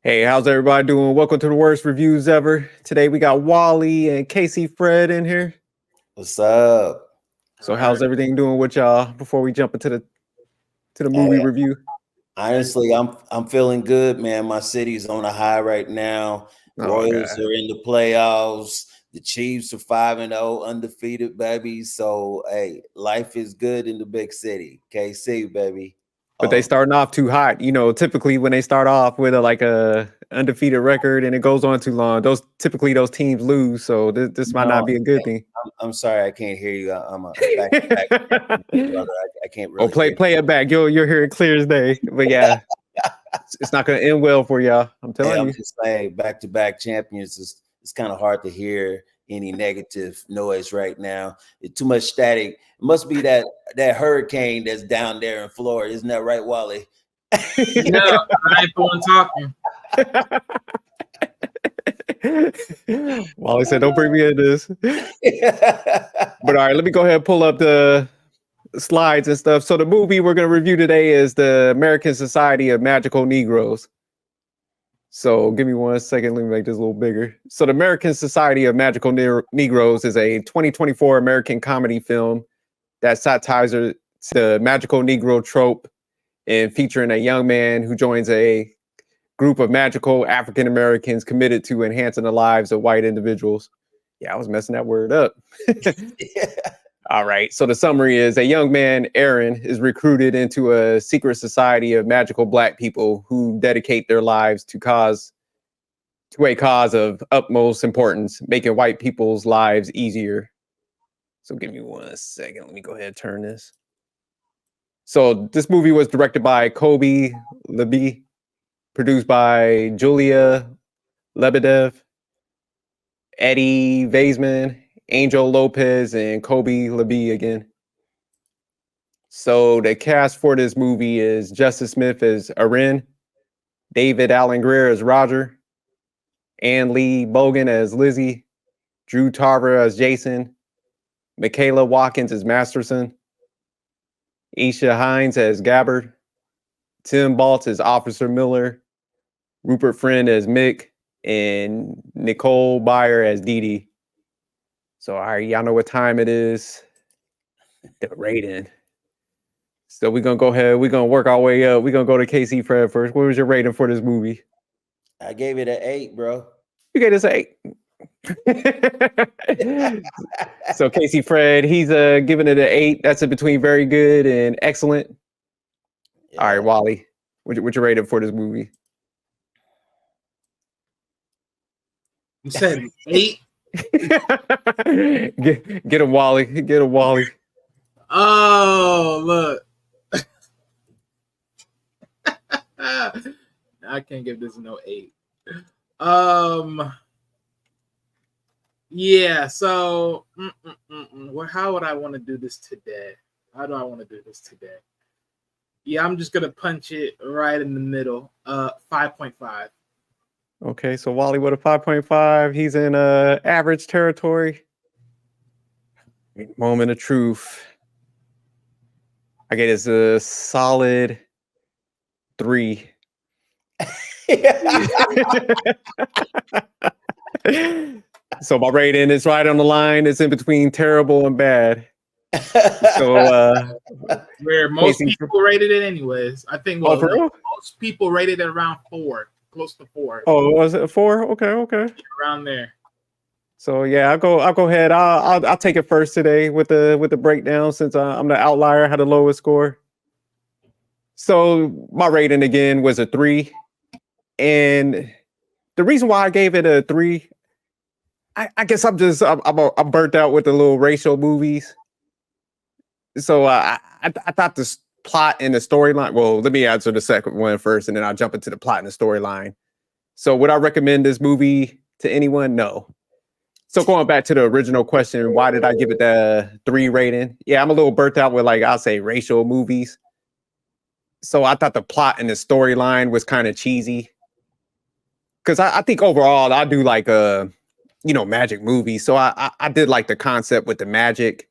Hey, how's everybody doing? Welcome to the worst reviews ever. Today we got Wally and Casey Fred in here. What's up? So All right. how's everything doing with y'all before we jump into the movie Hey, review? honestly, I'm feeling good, man. My city's on a high right now. Oh Royals god. are in the playoffs. The Chiefs are 5-0, undefeated, baby. So, hey, life is good in the big city. KC, baby. But they Oh, starting off too hot. You know, typically when they start off with a undefeated record and it goes on too long, those teams lose. So this might not no, be a good thing. I'm sorry, I can't hear you. I'm a back-to-back champion, brother. I can't Oh, really play hear play it back. You're hearing clear as day. But yeah, it's not gonna end well for y'all. I'm Hey, telling I'm you. just saying, back-to-back champions is it's kind of hard to hear any negative noise right now. It's too much static. It must be that hurricane that's down there in Florida. Isn't that right, Wally? No, I ain't the one talking. Wally said, "Don't bring me into this." But all right, let me go ahead and pull up the slides and stuff. So the movie we're going to review today is the American Society of Magical Negroes. So give me 1 second. Let me make this a little bigger. So the American Society of Magical Negroes is a 2024 American comedy film that satirizes the magical Negro trope and featuring a young man who joins a group of magical African Americans committed to enhancing the lives of white individuals. Yeah, I was messing that word up. All right. So the summary is a young man, Aaron, is recruited into a secret society of magical black people who dedicate their lives to a cause of utmost importance, making white people's lives easier. So give me 1 second. Let me go ahead and turn this. So this movie was directed by Kobe Lebi, produced by Julia Lebedev, Eddie Vaisman, Angel Lopez, and Kobe Lebi again. So the cast for this movie is Justice Smith as Aaron, David Allen Greer as Roger, Ann Lee Bogan as Lizzie, Drew Tarver as Jason, Michaela Watkins as Masterson, Isha Hines as Gabbard, Tim Baltz as Officer Miller, Rupert Friend as Mick, and Nicole Byer as Dee Dee. So, all right, y'all know what time it is. The rating. So we're gonna go ahead. We're gonna work our way up. We're gonna go to KC Fred first. What was your rating for this movie? I gave it an 8, bro. You gave this an 8. So Casey Fred, he's giving it an 8. That's in between very good and excellent. All right, Yeah. Wally, what you rated for this movie? You said 8. Get him, Wally. Get him, Wally. Oh, look. I can't give this no 8. Yeah. So, how would I want to do this today? How do I want to do this today? Yeah, I'm just gonna punch it right in the middle. 5.5. Okay, so Wally with a 5.5. He's in average territory. Moment of truth. I get it's a solid 3. So my rating is right on the line. It's in between terrible and bad. So Where most Casey, people rated it anyways. I think oh, for real? most people rated it around 4, close to 4. Oh, was it a 4? Okay. Around there. So yeah, I'll go ahead. I'll take it first today with the breakdown since I'm the outlier. I had the lowest score. So my rating again was a 3, and the reason why I gave it a 3, I guess I'm burnt out with the little racial movies. So I thought the plot and the storyline. Well, let me answer the second one first, and then I'll jump into the plot and the storyline. So would I recommend this movie to anyone? No. So going back to the original question, why did I give it the 3 rating? Yeah, I'm a little burnt out with I'll say racial movies. So I thought the plot and the storyline was kind of cheesy. Because I think overall I do magic movies. So I did like the concept with the magic.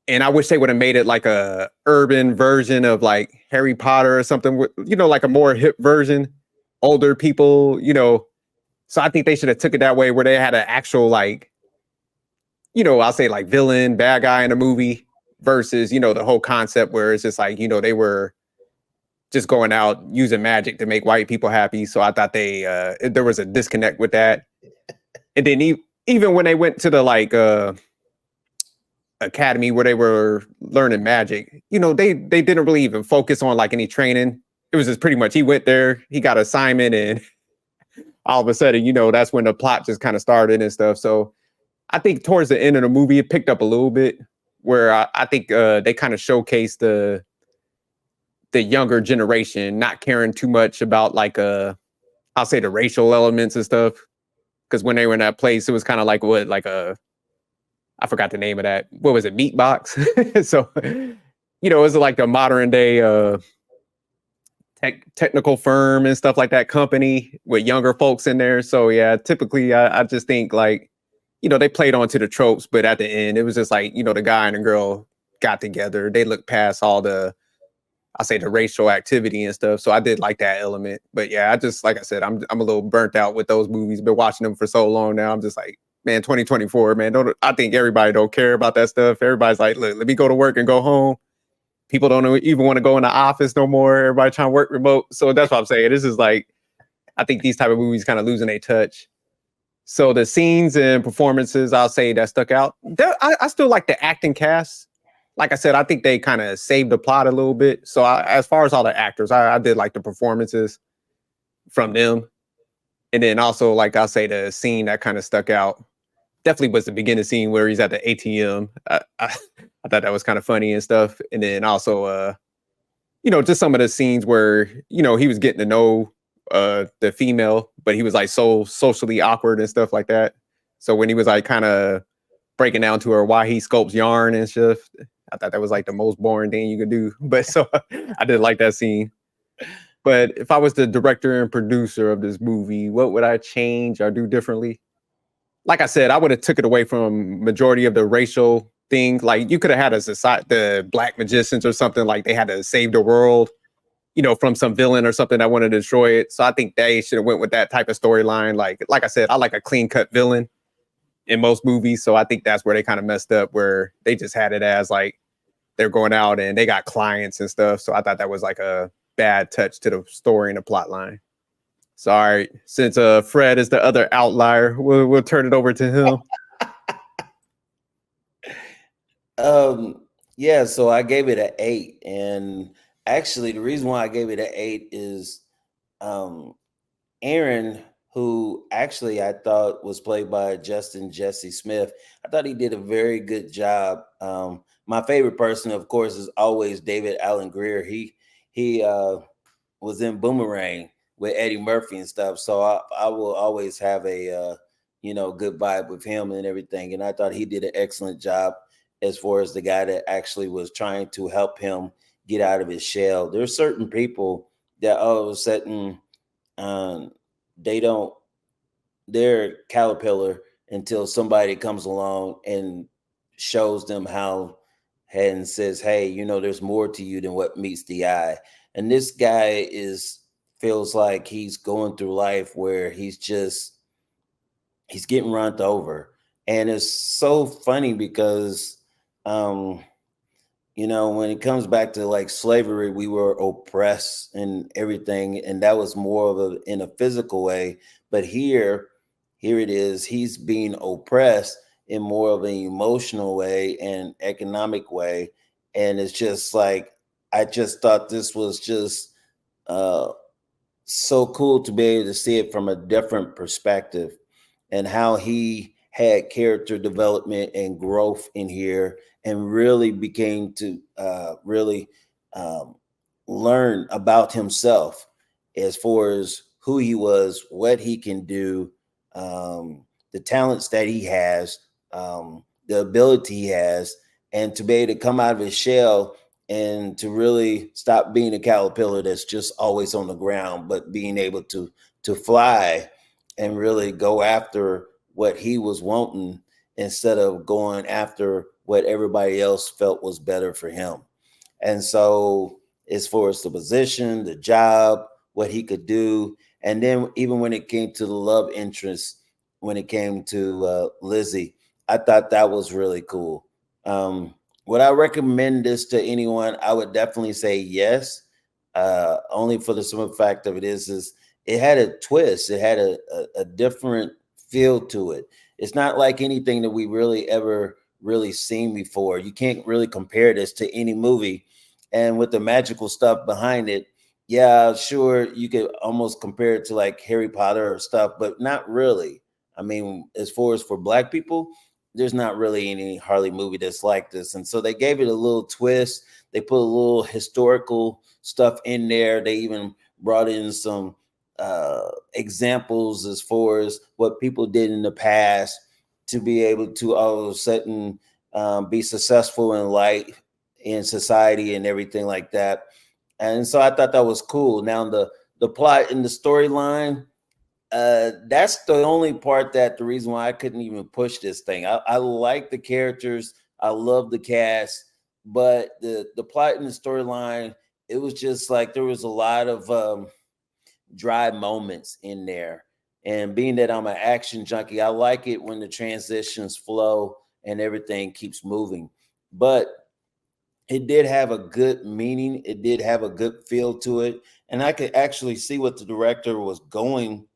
And I wish they would have made it like a urban version of like Harry Potter or something, like a more hip version older people, so I think they should have took it that way where they had an actual like, I'll say like villain, bad guy in a movie versus, the whole concept where it's just like, they were just going out using magic to make white people happy. So I thought there was a disconnect with that. And then even when they went to the like academy where they were learning magic, they didn't really even focus on like any training. It was just pretty much he went there, he got an assignment, and all of a sudden, that's when the plot just kind of started and stuff. So I think towards the end of the movie, it picked up a little bit where I think they kind of showcased the younger generation not caring too much about like I'll say the racial elements and stuff. Because when they were in that place, it was kind of like I forgot the name of that. What was it? Meat box. So, it was like a modern day technical firm and stuff like that company with younger folks in there. So yeah, typically I just think like, they played onto the tropes, but at the end, it was just like, the guy and the girl got together. They looked past all I'll say the racial activity and stuff. So I did like that element. But yeah, like I said, I'm a little burnt out with those movies. Been watching them for so long now. I'm just like, man, 2024, man. I think everybody don't care about that stuff. Everybody's like, look, let me go to work and go home. People don't even want to go in the office no more. Everybody trying to work remote. So that's what I'm saying. This is like, I think these type of movies kind of losing their touch. So the scenes and performances, I'll say that stuck out. I still like the acting cast. Like I said, I think they kind of saved the plot a little bit. So as far as all the actors, I did like the performances from them. And then also, like I'll say the scene that kind of stuck out definitely was the beginning scene where he's at the ATM. I thought that was kind of funny and stuff. And then also, just some of the scenes where, he was getting to know the female, but he was like so socially awkward and stuff like that. So when he was like kind of breaking down to her why he sculpts yarn and stuff, I thought that was like the most boring thing you could do. But so I did like that scene. But if I was the director and producer of this movie, what would I change or do differently? Like I said, I would have took it away from majority of the racial thing. Like you could have had the black magicians or something, like they had to save the world, from some villain or something that wanted to destroy it. So I think they should have went with that type of storyline. Like I said, I like a clean cut villain in most movies. So I think that's where they kind of messed up, where they just had it as like they're going out and they got clients and stuff. So I thought that was like a bad touch to the story and the plot line. Sorry, since Fred is the other outlier, we'll turn it over to him. Yeah, so I gave it an 8, and actually the reason why I gave it an 8 is Aaron, who actually I thought was played by Justin Jesse Smith. I thought he did a very good job. My favorite person, of course, is always David Alan Grier. He was in Boomerang with Eddie Murphy and stuff. So I will always have a good vibe with him and everything. And I thought he did an excellent job as far as the guy that actually was trying to help him get out of his shell. There are certain people that all of a sudden they're caterpillar until somebody comes along and shows them how and says, hey, there's more to you than what meets the eye. And this guy feels like he's going through life where he's getting run over. And it's so funny because, when it comes back to like slavery, we were oppressed and everything. And that was more of in a physical way. But here it is, he's being oppressed in more of an emotional way and economic way. And it's just like, I just thought this was just so cool to be able to see it from a different perspective and how he had character development and growth in here and really became to really learn about himself as far as who he was, what he can do, the talents that he has, the ability he has, and to be able to come out of his shell and to really stop being a caterpillar that's just always on the ground, but being able to fly and really go after what he was wanting instead of going after what everybody else felt was better for him. And so as far as the position, the job, what he could do, And then even when it came to the love interest, when it came to Lizzie, I thought that was really cool. Would I recommend this to anyone? I would definitely say yes. Only for the simple fact of it is it had a twist. It had a different feel to it. It's not like anything that we really ever really seen before. You can't really compare this to any movie. And with the magical stuff behind it, yeah, sure, you could almost compare it to like Harry Potter or stuff, but not really. I mean, as far as for Black people, there's not really any Harley movie that's like this. And so they gave it a little twist. They put a little historical stuff in there. They even brought in some examples as far as what people did in the past to be able to all of a sudden be successful in life, in society, and everything like that. And so I thought that was cool. Now the plot and the storyline, that's the only part that the reason why I couldn't even push this thing. I like the characters, I love the cast, but the plot and the storyline, it was just like there was a lot of dry moments in there. And being that I'm an action junkie, I like it when the transitions flow and everything keeps moving. But it did have a good meaning. It did have a good feel to it. And I could actually see what the director was going,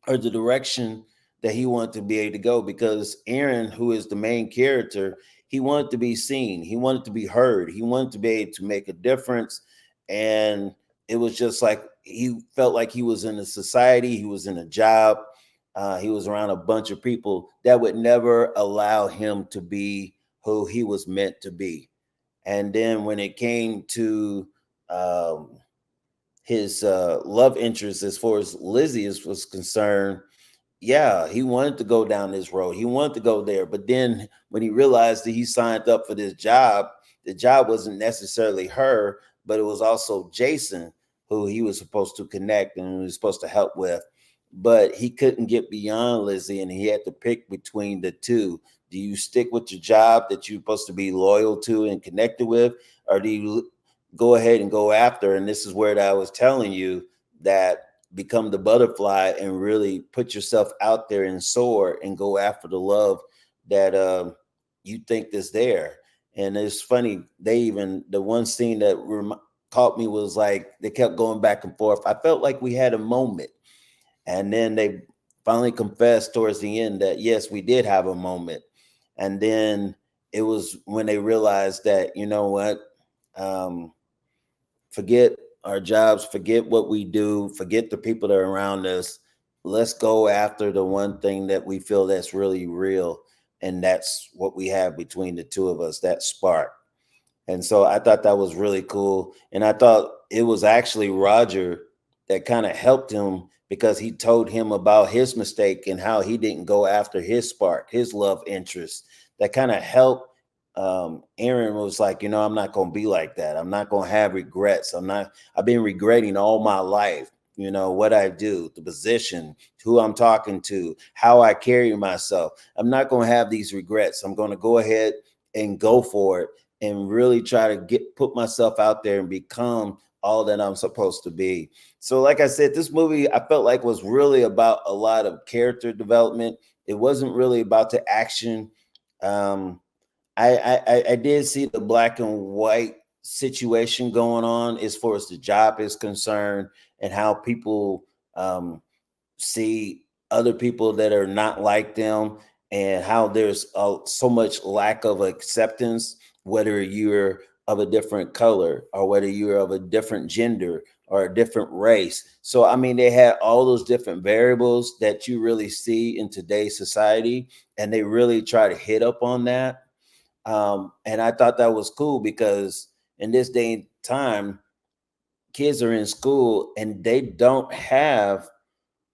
or the direction that he wanted to be able to go, because Aaron, who is the main character, he wanted to be seen, he wanted to be heard, he wanted to be able to make a difference. And it was just like he felt like he was in a society, he was in a job, he was around a bunch of people that would never allow him to be who he was meant to be. And then when it came to um, his love interest, as far as Lizzie was concerned, yeah, he wanted to go down this road. He wanted to go there. But then when he realized that he signed up for this job, the job wasn't necessarily her, but it was also Jason, who he was supposed to connect and he was supposed to help with. But he couldn't get beyond Lizzie, and he had to pick between the two. Do you stick with your job that you're supposed to be loyal to and connected with, or do you go ahead and go after? And this is where I was telling you that become the butterfly and really put yourself out there and soar and go after the love that you think is there. And it's funny, they even, the one scene that caught me was like they kept going back and forth. I felt like we had a moment, and then they finally confessed towards the end that yes, we did have a moment. And then it was when they realized that, you know what, um, forget our jobs, forget what we do, forget the people that are around us. Let's go after the one thing that we feel that's really real. And that's what we have between the two of us, that spark. And so I thought that was really cool. And I thought it was actually Roger that kind of helped him, because he told him about his mistake and how he didn't go after his spark, his love interest. That kind of helped. Aaron was like, you know, I'm not going to be like that. I'm not going to have regrets. I've been regretting all my life, you know, what I do, the position, who I'm talking to, how I carry myself. I'm not going to have these regrets. I'm going to go ahead and go for it and really try to put myself out there and become all that I'm supposed to be. So, like I said, this movie I felt like was really about a lot of character development. It wasn't really about the action. Um, I did see the black and white situation going on as far as the job is concerned, and how people see other people that are not like them, and how there's so much lack of acceptance, whether you're of a different color or whether you're of a different gender or a different race. So I mean, they had all those different variables that you really see in today's society, and they really try to hit up on that. And I thought that was cool, because in this day and time, kids are in school and they don't have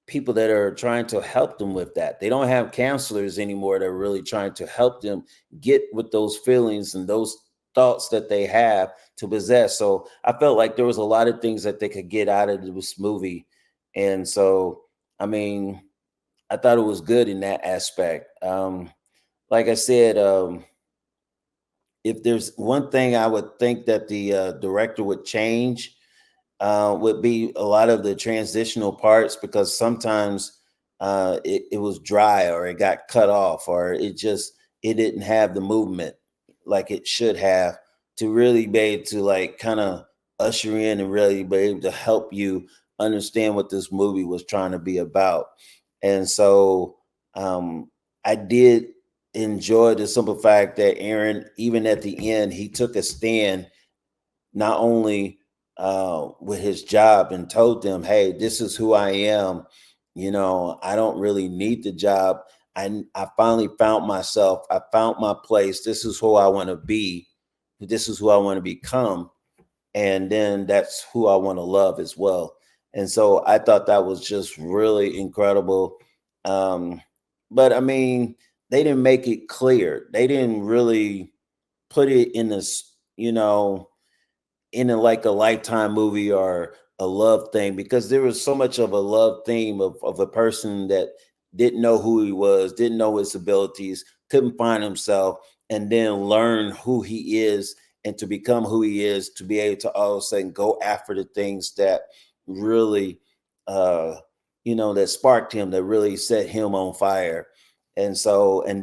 people that are trying to help them with that. They don't have counselors anymore that are really trying to help them get with those feelings and those thoughts that they have to possess. So I felt like there was a lot of things that they could get out of this movie. And so, I mean, I thought it was good in that aspect. Like I said, if there's one thing I would think that the director would change, would be a lot of the transitional parts, because sometimes it was dry, or it got cut off, or it didn't have the movement like it should have, to really be able to like kind of usher in and really be able to help you understand what this movie was trying to be about. And so I did enjoy the simple fact that Aaron, even at the end, he took a stand, not only with his job, and told them, hey, this is who I am. I don't really need the job. I finally found myself. I found my place. This is who I want to be. This is who I want to become. And then that's who I want to love as well. And so I thought that was just really incredible. Um, but I mean, they didn't make it clear. They didn't really put it in this, in like a Lifetime movie or a love thing, because there was so much of a love theme of a person that didn't know who he was, didn't know his abilities, couldn't find himself, and then learn who he is, and to become who he is, to be able to all of a sudden go after the things that really uh that sparked him, that really set him on fire. And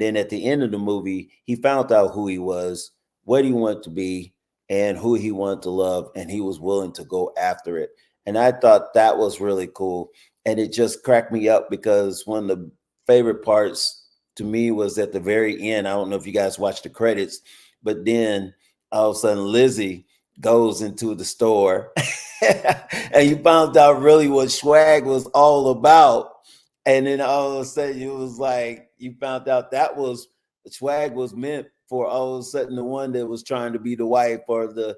then at the end of the movie, he found out who he was, what he wanted to be, and who he wanted to love, and he was willing to go after it. And I thought that was really cool. And it just cracked me up, because one of the favorite parts to me was at the very end. I don't know if you guys watched the credits, but then all of a sudden Lizzie goes into the store and you found out really what swag was all about. And then all of a sudden it was like you found out that was swag was meant for all of a sudden the one that was trying to be the wife, or the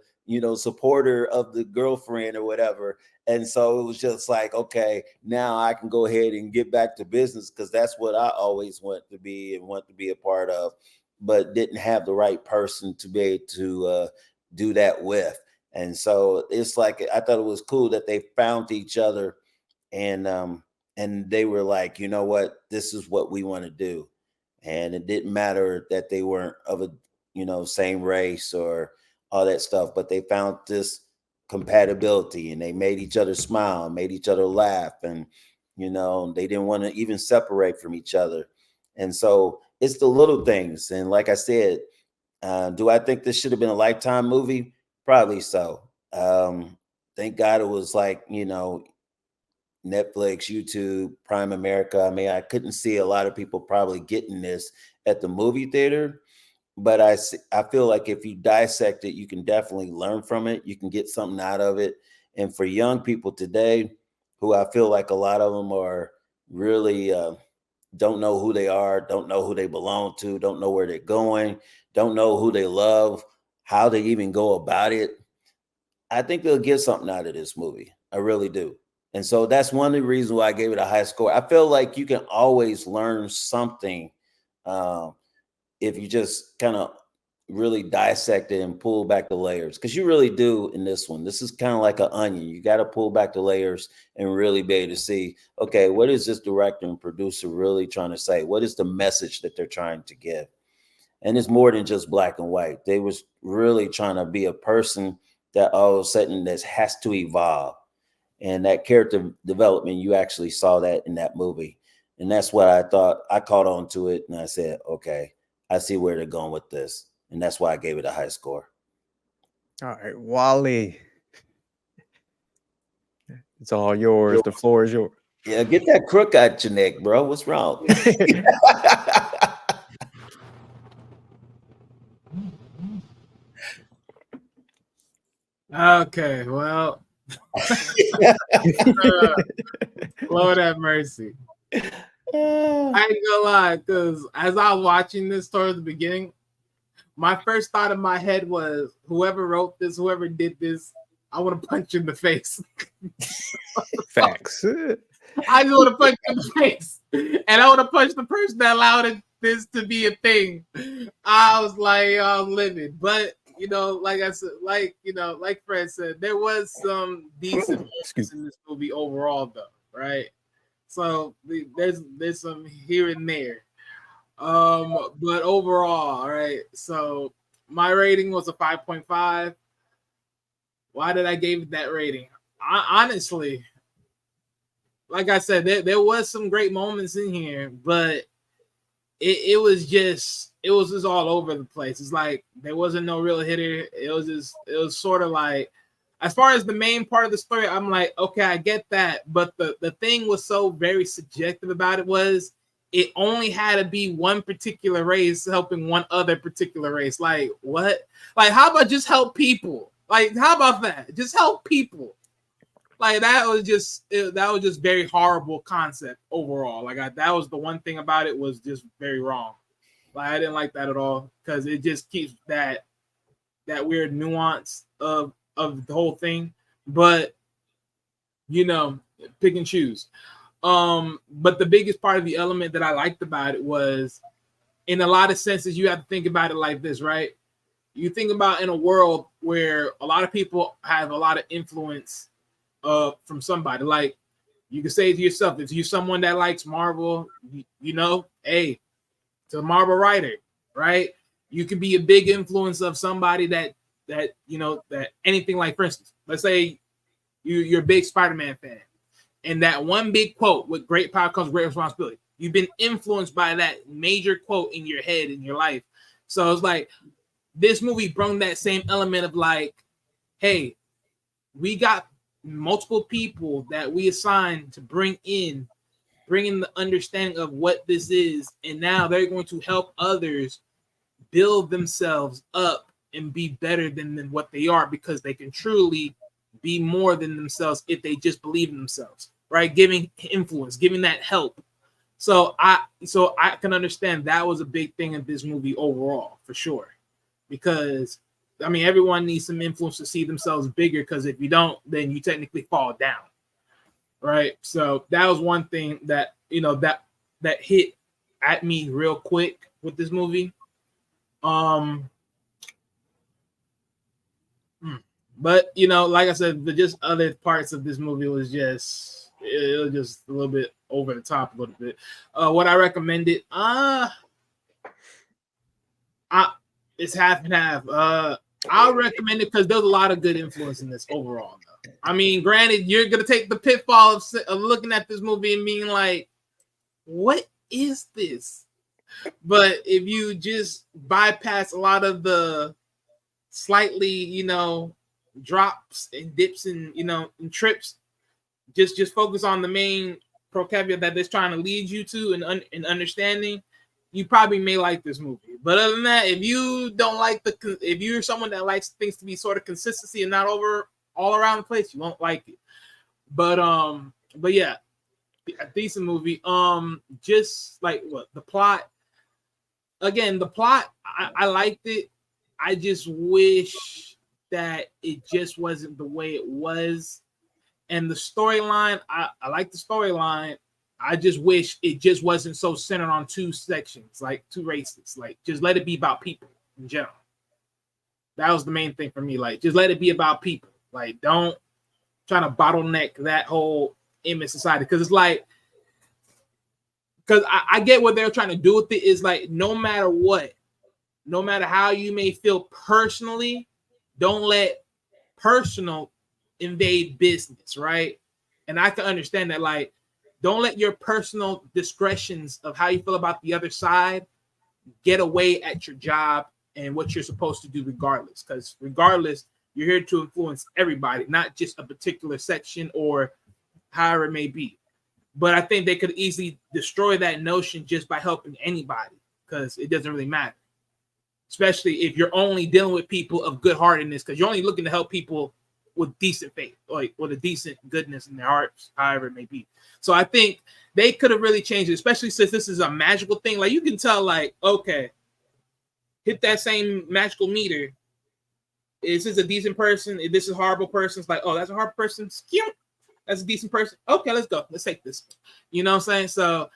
supporter of the girlfriend or whatever. And so it was just like, okay, now I can go ahead and get back to business, because that's what I always want to be and want to be a part of, but didn't have the right person to be able to do that with. And so it's like, I thought it was cool that they found each other, and they were like, you know what, this is what we want to do. And it didn't matter that they weren't of a same race or all that stuff, but they found this compatibility, and they made each other smile, made each other laugh, and they didn't want to even separate from each other. And so it's the little things. And like I said, do I think this should have been a Lifetime movie? Probably so. Thank God it was like Netflix, YouTube, Prime America. I mean, I couldn't see a lot of people probably getting this at the movie theater, but I feel like if you dissect it, you can definitely learn from it. You can get something out of it. And for young people today, who I feel like a lot of them are really don't know who they are, don't know who they belong to, don't know where they're going, don't know who they love, how they even go about it. I think they'll get something out of this movie. I really do. And so that's one of the reasons why I gave it a high score. I feel like you can always learn something um, if you just kind of really dissect it and pull back the layers, because you really do in this one. This is kind of like an onion. You got to pull back the layers and really be able to see, okay, what is this director and producer really trying to say? What is the message that they're trying to give? And it's more than just black and white. They was really trying to be a person that all of a sudden that has to evolve. And that character development, you actually saw that in that movie. And that's what I thought. I caught on to it, and I said, okay, I see where they're going with this. And that's why I gave it a high score. All right, Wally. It's all yours. The floor is yours. Yeah, get that crook out your neck, bro. What's wrong? Okay, well, Lord have mercy. I ain't gonna lie, because as I was watching this towards the beginning, my first thought in my head was, whoever wrote this, whoever did this, I want to punch you in the face. Facts. I just want to punch you in the face, and I want to punch the person that allowed this to be a thing. I was like, I'm living, but like I said, like Fred said, there was some decent moments in this movie overall, though, right? So there's some here and there, but overall, all right. So my rating was a 5.5. Why did I give it that rating? honestly, like I said, there was some great moments in here, but it was just all over the place. It's like there wasn't no real hitter. It was sort of like, as far as the main part of the story, I'm like, okay, I get that, but the thing was so very subjective about it was it only had to be one particular race helping one other particular race. Like what? Like how about just help people? Like how about that? Just help people. Like that was just very horrible concept overall. Like that was the one thing about it was just very wrong. Like I didn't like that at all because it just keeps that weird nuance of the whole thing. But you know, pick and choose. But the biggest part of the element that I liked about it was, in a lot of senses, you have to think about it like this, right? You think about in a world where a lot of people have a lot of influence from somebody. Like you can say to yourself, if you're someone that likes Marvel, you know, hey, to a Marvel writer, right? You can be a big influence of somebody that you know, that anything, like for instance, let's say you're a big Spider-Man fan, and that one big quote, with great power comes great responsibility. You've been influenced by that major quote in your head, in your life. So it's like this movie brought that same element of like, hey, we got multiple people that we assigned to bring in the understanding of what this is, and now they're going to help others build themselves up and be better than what they are, because they can truly be more than themselves if they just believe in themselves, right? Giving influence, giving that help. So I can understand that was a big thing in this movie overall, for sure, because I mean, everyone needs some influence to see themselves bigger, because if you don't, then you technically fall down, right? So that was one thing that, you know, that hit at me real quick with this movie. But you know, like I said, the just other parts of this movie was just a little bit over the top a little bit. What I recommended, it's half and half. I'll recommend it because there's a lot of good influence in this overall. Though. I mean, granted, you're gonna take the pitfall of looking at this movie and being like, "What is this?" But if you just bypass a lot of the slightly, you know, drops and dips and, you know, and trips, just focus on the main vocabulary that it's trying to lead you to and understanding, you probably may like this movie. But other than that, if you don't like if you're someone that likes things to be sort of consistency and not over all around the place, you won't like it. But yeah, a decent movie. Just like what the plot. Again, the plot, I liked it. I just wish that it just wasn't the way it was. And the storyline, I like the storyline. I just wish it just wasn't so centered on two sections, like two races. Like, just let it be about people in general. That was the main thing for me. Like, just let it be about people. Like, don't try to bottleneck that whole image society. Because it's like, because I get what they're trying to do with it is like, no matter what, no matter how you may feel personally, don't let personal invade business, right? And I can understand that, like, don't let your personal discretions of how you feel about the other side get away at your job and what you're supposed to do regardless. Because regardless, you're here to influence everybody, not just a particular section or however it may be. But I think they could easily destroy that notion just by helping anybody, because it doesn't really matter. Especially if you're only dealing with people of good heartedness, because you're only looking to help people with decent faith, like with a decent goodness in their hearts, however it may be. So I think they could have really changed it, especially since this is a magical thing. Like, you can tell, like, okay, hit that same magical meter. Is this a decent person? If this is a horrible person, it's like, oh, that's a horrible person. That's a decent person. Okay, let's go. Let's take this. You know what I'm saying? So,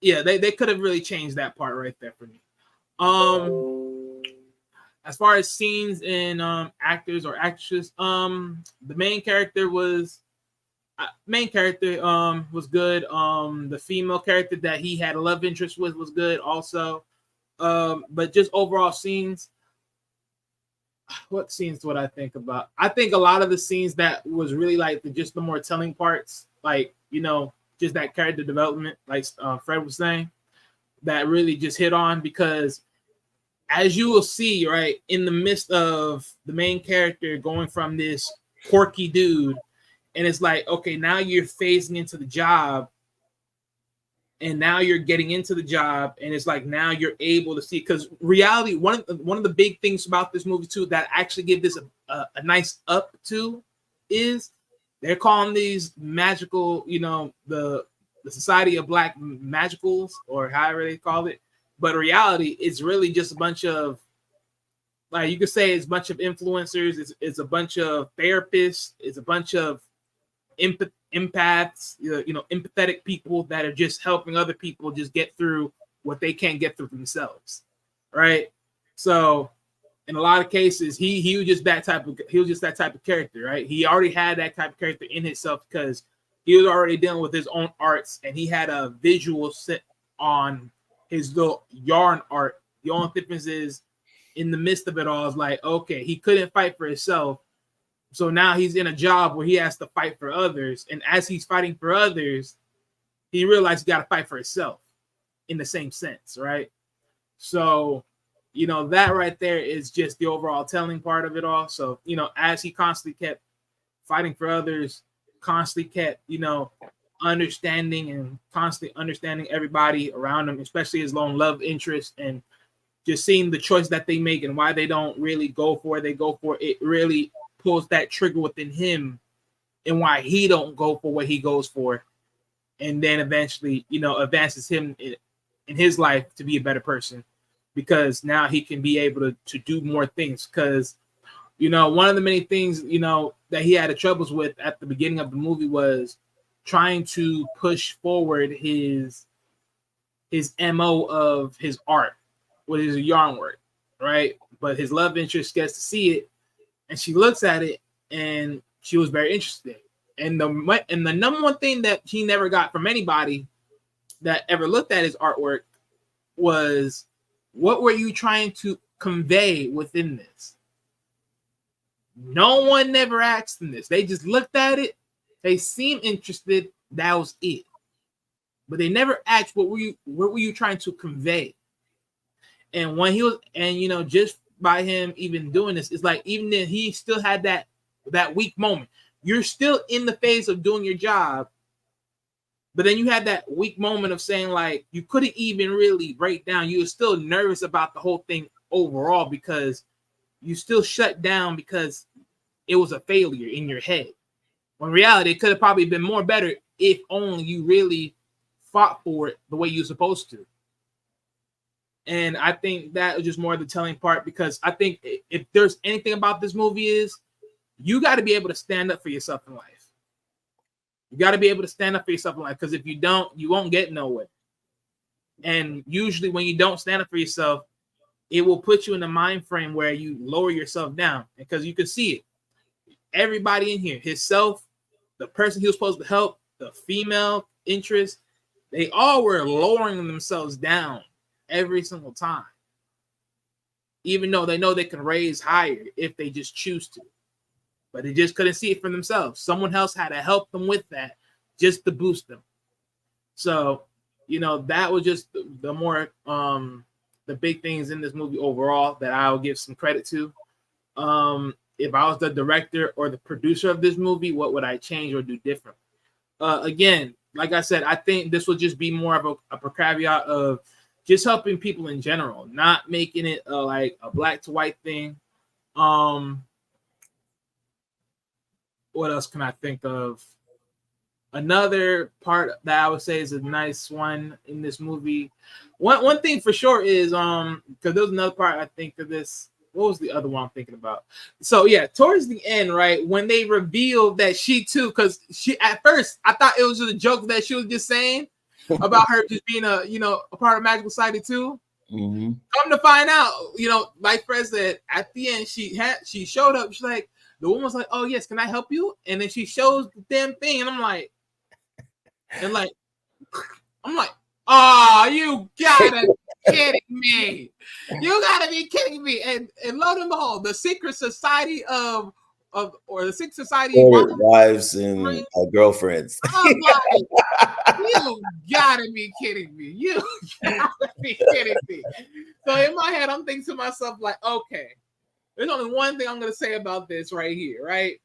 yeah, they could have really changed that part right there for me. As far as scenes and actors or actresses, the main character was good. The female character that he had a love interest with was good also. But just overall scenes, what scenes would I think about? I think a lot of the scenes that was really like just the more telling parts, like, you know, just that character development, like Fred was saying, that really just hit on, because as you will see, right, in the midst of the main character going from this quirky dude, and it's like, okay, now you're phasing into the job, and now you're getting into the job, and it's like now you're able to see, because reality, one of the big things about this movie too that actually give this a nice up to is they're calling these magical, you know, the Society of Black Magicals, or however they call it, but reality, it's really just a bunch of, like, you could say it's a bunch of influencers, it's a bunch of therapists, it's a bunch of empaths, you know, empathetic people that are just helping other people just get through what they can't get through themselves, right? So in a lot of cases, he was just that type of character, right? He already had that type of character in himself because he was already dealing with his own arts, and he had a visual set on his little yarn art. The only difference is, in the midst of it all, is like, okay, he couldn't fight for himself, so now he's in a job where he has to fight for others, and as he's fighting for others, he realized he got to fight for himself in the same sense, right? So, you know, that right there is just the overall telling part of it all. So, you know, as he constantly kept fighting for others, constantly kept, you know, constantly understanding everybody around him, especially his lone love interest, and just seeing the choice that they make and why they don't really go for it really pulls that trigger within him, and why he don't go for what he goes for, and then eventually, you know, advances him in his life to be a better person, because now he can be able to do more things. Because, you know, one of the many things, you know, that he had troubles with at the beginning of the movie was trying to push forward his MO of his art, with his yarn work, right? But his love interest gets to see it, and she looks at it, and she was very interested. And the number one thing that he never got from anybody that ever looked at his artwork was, what were you trying to convey within this? No one never asked him this. They just looked at it. They seemed interested. That was it. But they never asked, what were you trying to convey? And when he was, and you know, just by him even doing this, it's like, even then he still had that weak moment. You're still in the phase of doing your job, but then you had that weak moment of saying, like, you couldn't even really break down. You were still nervous about the whole thing overall, because you still shut down because it was a failure in your head. When in reality, it could have probably been more better if only you really fought for it the way you're supposed to. And I think that was just more of the telling part, because I think if there's anything about this movie is, you got to be able to stand up for yourself in life. You got to be able to stand up for yourself in life, because if you don't, you won't get nowhere. And usually when you don't stand up for yourself, it will put you in a mind frame where you lower yourself down, because you can see it. Everybody in here, himself, the person he was supposed to help, the female interest, they all were lowering themselves down every single time, even though they know they can raise higher if they just choose to. But they just couldn't see it for themselves. Someone else had to help them with that, just to boost them. So, you know, that was just the more the big things in this movie overall that I'll give some credit to. If I was the director or the producer of this movie, what would I change or do different? Again, like I said, I think this would just be more of a caveat of just helping people in general, not making it like a black to white thing. What else can I think of? Another part that I would say is a nice one in this movie. One thing for sure is because there was another part I think of this. What was the other one I'm thinking about? So yeah, towards the end, right, when they revealed that she too, because she at first I thought it was just a joke that she was just saying about her just being a part of Magical Society too. Mm-hmm. Come to find out, like Fred said, at the end she showed up. She's like, the woman was like, "Oh yes, can I help you?" And then she shows the damn thing, and I'm like, "Oh, you got it." kidding me. You gotta be kidding me. And lo and behold, the secret society of or the secret society wives and girlfriends. I'm like, you gotta be kidding me. You gotta be kidding me. So in my head, I'm thinking to myself, like, okay, there's only one thing I'm gonna say about this right here, right?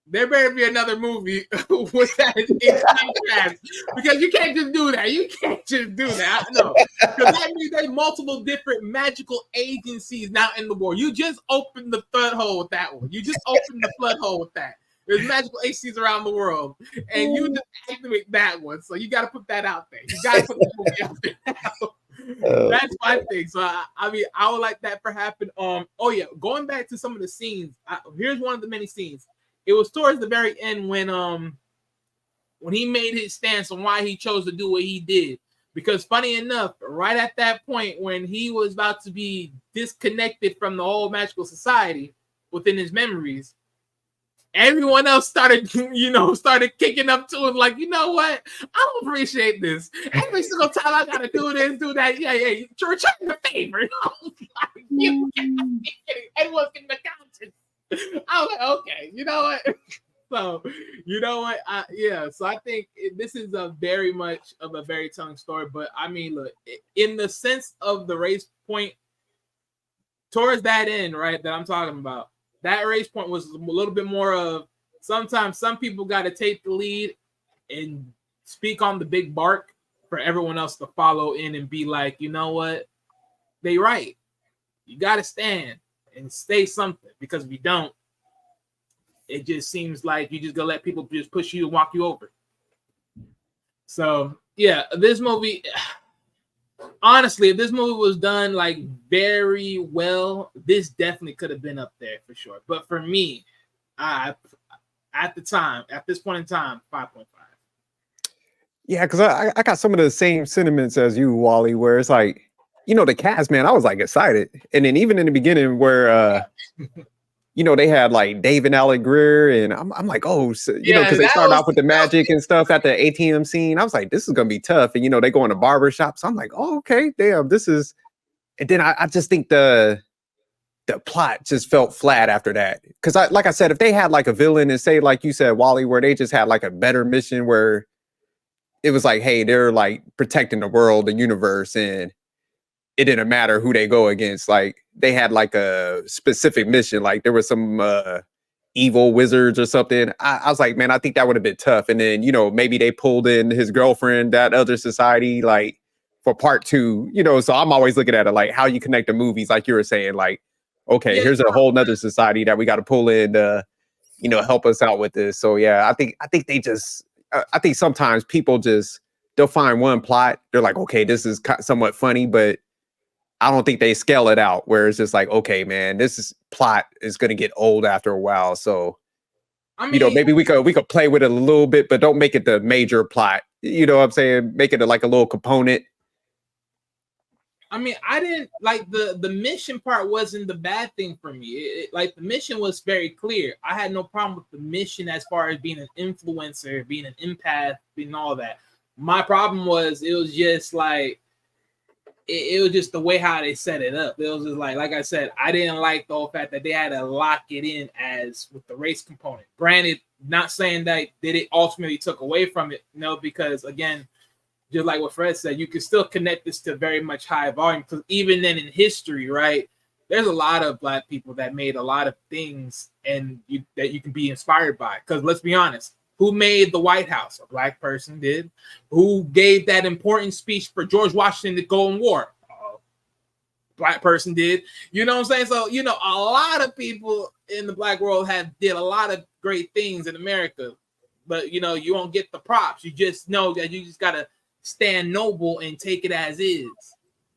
There better be another movie with that in contrast, because you can't just do that. You can't just do that. No, because that means there's multiple different magical agencies now in the world. You just opened the flood hole with that one. You just opened the flood hole with that. There's magical agencies around the world, and you just activate that one. So you got to put that out there. You got to put that movie out there. That's my thing. So I mean, I would like that for happen. Oh yeah, going back to some of the scenes. Here's one of the many scenes. It was towards the very end when he made his stance on why he chose to do what he did. Because funny enough, right at that point when he was about to be disconnected from the whole magical society within his memories, everyone else started kicking up to him like, you know what? I don't appreciate this. Every single time I gotta do this, do that. Yeah, return the favor. Like, you can't be kidding. Everyone's getting the conscience. I was like, okay, you know what? So, you know what? So I think this is a very much of a very telling story. But I mean, look, in the sense of the race point, towards that end, right, that I'm talking about, that race point was a little bit more of sometimes some people got to take the lead and speak on the big bark for everyone else to follow in and be like, you know what? They right. You got to stand and say something, because if you don't, it just seems like you just gonna let people just push you and walk you over. So yeah, this movie, honestly, if this movie was done like very well, this definitely could have been up there for sure. But for me, at this point in time, 5.5. Yeah, because I got some of the same sentiments as you, Wally, where it's like, the cast, man, I was like excited. And then even in the beginning where, they had like David Allen Greer, and I'm like, oh, so, because they started off with the magic and stuff at the ATM scene. I was like, this is going to be tough. And, they go in the barber shop. So I'm like, oh, okay, damn, this is. And then I just think the plot just felt flat after that. Because like I said, if they had like a villain and say, like you said, Wally, where they just had like a better mission where it was like, hey, they're like protecting the world, the universe, and it didn't matter who they go against. Like they had like a specific mission. Like there was some evil wizards or something. I was like, man, I think that would have been tough. And then, maybe they pulled in his girlfriend, that other society, like for part 2, so I'm always looking at it like how you connect the movies. Like you were saying, like, okay, here's a whole nother society that we got to pull in to, help us out with this. So yeah, I think they just, I think sometimes people they'll find one plot. They're like, okay, this is somewhat funny, but I don't think they scale it out where it's just like, okay, man, plot is going to get old after a while. So, I mean, maybe we could play with it a little bit, but don't make it the major plot. You know what I'm saying? Make it like a little component. I mean, I didn't like the mission part wasn't the bad thing for me. Like the mission was very clear. I had no problem with the mission as far as being an influencer, being an empath, being all that. My problem was it was just like, it was just the way how they set it up. It was just like I said, I didn't like the whole fact that they had to lock it in as with the race component. Granted, not saying that it ultimately took away from it, because again, just like what Fred said, you can still connect this to very much high volume. Because even then in history, right, there's a lot of Black people that made a lot of things that you can be inspired by. Because let's be honest, who made the White House? A Black person did. Who gave that important speech for George Washington to go in war? Black person did. You know what I'm saying? So, a lot of people in the Black world did a lot of great things in America. But, you won't get the props. You just know that you just got to stand noble and take it as is.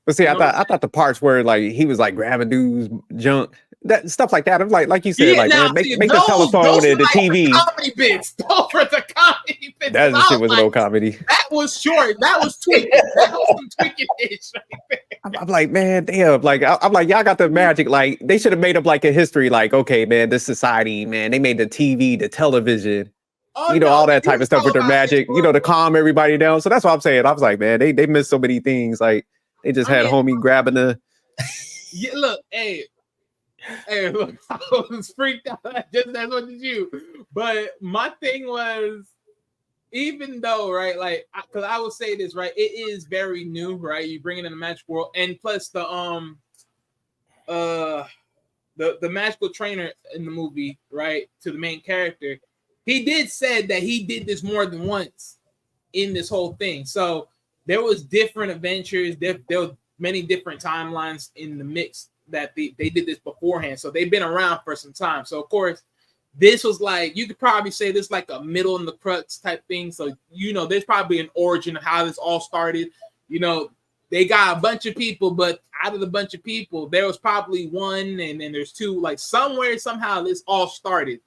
But see, I thought the parts where like he was like grabbing dudes junk, that stuff like that. I'm like you said, make the telephone and the TV. Comedy bits. Those were the comedy bits. That shit was no comedy. That was short. That was tweaking. That was some tweaking ish. I'm like, man, damn. Like I'm like, y'all got the magic. Like they should have made up like a history. Like, okay, man, this society, man, they made the TV, the television. Oh, you know, no, all that type you of stuff talk with their about magic, you know, to calm everybody down. So that's what I'm saying. I was like, man, they missed so many things. Like they just had homie grabbing the. Yeah, look, hey, look, I was freaked out just as much as you. But my thing was, even though, right, like, because I will say this, right, it is very new, right? You bring it in the magic world, and plus the magical trainer in the movie, right, to the main character, he did said that he did this more than once in this whole thing. So there was different adventures. There was many different timelines in the mix that they did this beforehand. So they've been around for some time. So of course, this was like, you could probably say this like a middle in the crux type thing. So, you know, there's probably an origin of how this all started. You know, they got a bunch of people, but out of the bunch of people, there was probably one, and then there's two. Like somewhere, somehow this all started.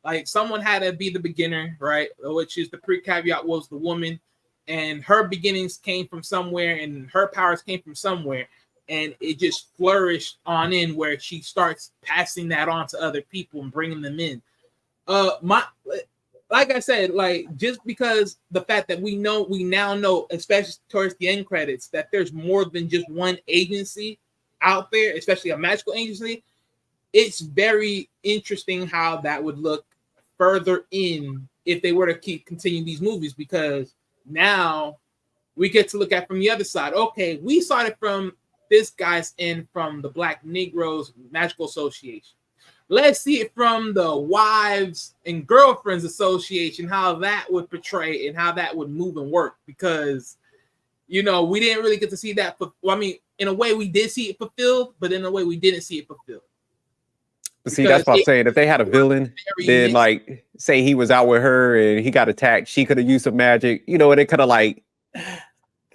Like someone had to be the beginner, right? Which is the pre-caveat was the woman, and her beginnings came from somewhere, and her powers came from somewhere, and it just flourished on in where she starts passing that on to other people and bringing them in. Like I said, like just because the fact that we now know, especially towards the end credits, that there's more than just one agency out there, especially a magical agency. It's very interesting how that would look further in if they were to keep continuing these movies, because now we get to look at from the other side. Okay, we saw it from this guy's end, from the Black Negroes Magical Association. Let's see it from the Wives and Girlfriends Association, how that would portray and how that would move and work. Because, you know, we didn't really get to see that. Well, I mean, in a way we did see it fulfilled, but in a way we didn't see it fulfilled. See, that's what I'm saying. If they had a villain, then like say he was out with her and he got attacked, she could have used some magic, you know, and it could have like,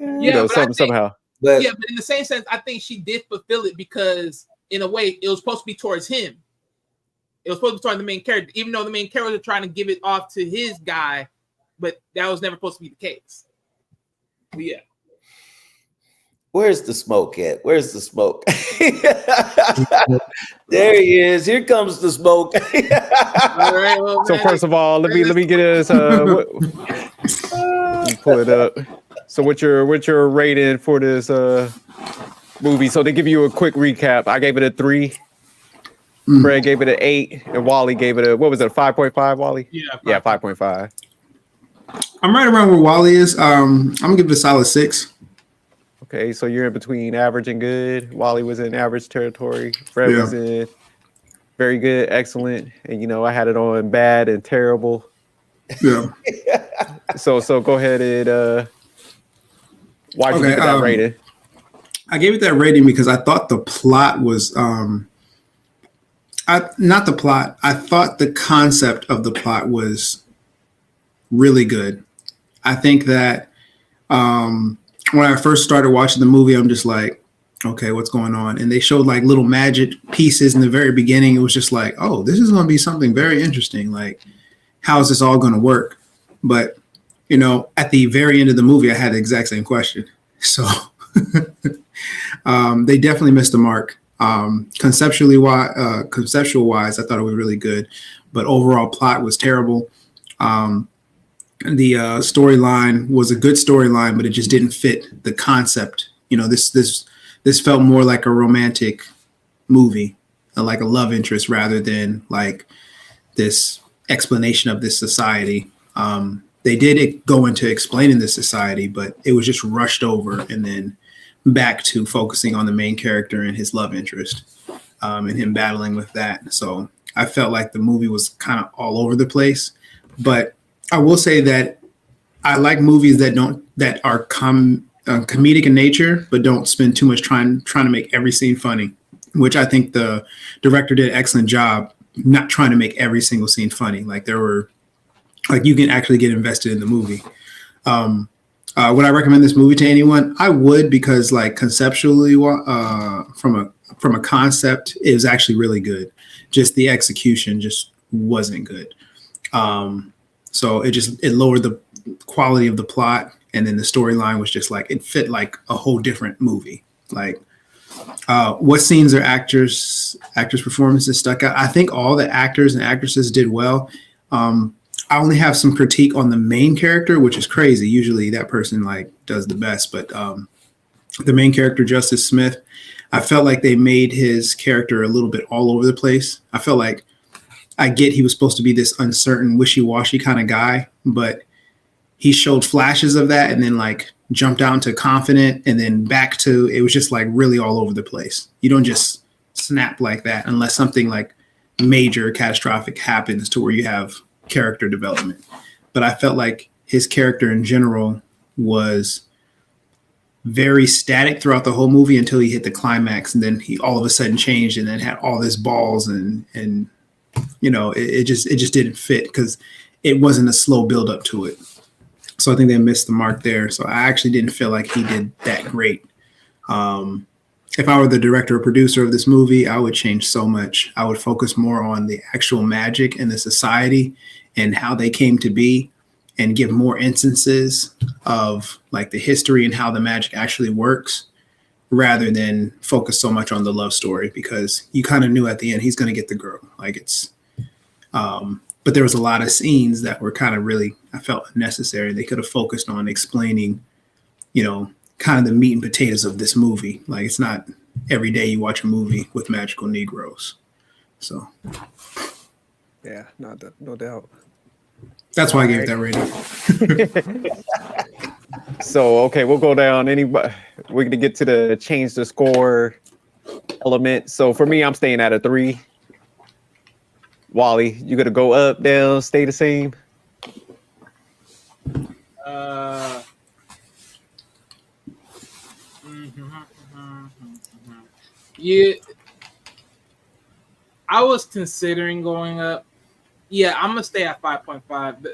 you know, somehow. But in the same sense, I think she did fulfill it, because in a way it was supposed to be towards him. It was supposed to be towards the main character, even though the main character was trying to give it off to his guy, but that was never supposed to be the case. But yeah. Where's the smoke at? Where's the smoke? There he is. Here comes the smoke. All right, well, so first of all, let me get us pull it up. So what's your rating for this movie? So to give you a quick recap, I gave it a 3. Fred gave it an 8, and Wally gave it a 5.5. Wally? Yeah, 5.5. I'm right around where Wally is. I'm gonna give it a solid 6. Okay, so you're in between average and good. Wally was in average territory. Fred was in very good, excellent, and you know I had it on bad and terrible. Yeah. So go ahead and why'd you give it that rating? I gave it that rating because I thought the plot was not the plot. I thought the concept of the plot was really good. I think that when I first started watching the movie, I'm just like, okay, what's going on? And they showed like little magic pieces in the very beginning. It was just like, oh, this is going to be something very interesting. Like, how is this all going to work? But, you know, at the very end of the movie, I had the exact same question. So they definitely missed the mark. Conceptual wise, I thought it was really good, but overall plot was terrible. The storyline was a good storyline, but it just didn't fit the concept. You know, this felt more like a romantic movie, like a love interest, rather than like this explanation of this society. They did go into explaining this society, but it was just rushed over and then back to focusing on the main character and his love interest, and him battling with that. So I felt like the movie was kind of all over the place, but I will say that I like movies that are comedic in nature, but don't spend too much trying to make every scene funny, which I think the director did an excellent job not trying to make every single scene funny. Like you can actually get invested in the movie. Would I recommend this movie to anyone? I would, because like conceptually, from a concept, it was actually really good. Just the execution just wasn't good. So it lowered the quality of the plot, and then the storyline was just like, it fit like a whole different movie. Like, what scenes or actors' performances stuck out? I think all the actors and actresses did well. I only have some critique on the main character, which is crazy. Usually that person like does the best, but the main character, Justice Smith, I felt like they made his character a little bit all over the place. I felt like I get he was supposed to be this uncertain, wishy-washy kind of guy, but he showed flashes of that and then like jumped down to confident and then back to, it was just like really all over the place. You don't just snap like that unless something like major catastrophic happens to where you have character development. But I felt like his character in general was very static throughout the whole movie until he hit the climax, and then he all of a sudden changed and then had all this balls and you know, it just didn't fit because it wasn't a slow build up to it. So I think they missed the mark there. So I actually didn't feel like he did that great. If I were the director or producer of this movie, I would change so much. I would focus more on the actual magic and the society and how they came to be, and give more instances of like the history and how the magic actually works, rather than focus so much on the love story, because you kind of knew at the end he's going to get the girl. Like it's, but there was a lot of scenes that were kind of really, I felt unnecessary. They could have focused on explaining, you know, kind of the meat and potatoes of this movie. Like it's not every day you watch a movie with magical Negroes. So Yeah, no doubt. that's why I gave that rating. So okay, we'll go down. Anybody, we're gonna get to the change the score element. So for me, I'm staying at a 3. Wally, you gonna go up, down, stay the same? Yeah, I was considering going up. Yeah, I'm gonna stay at 5.5.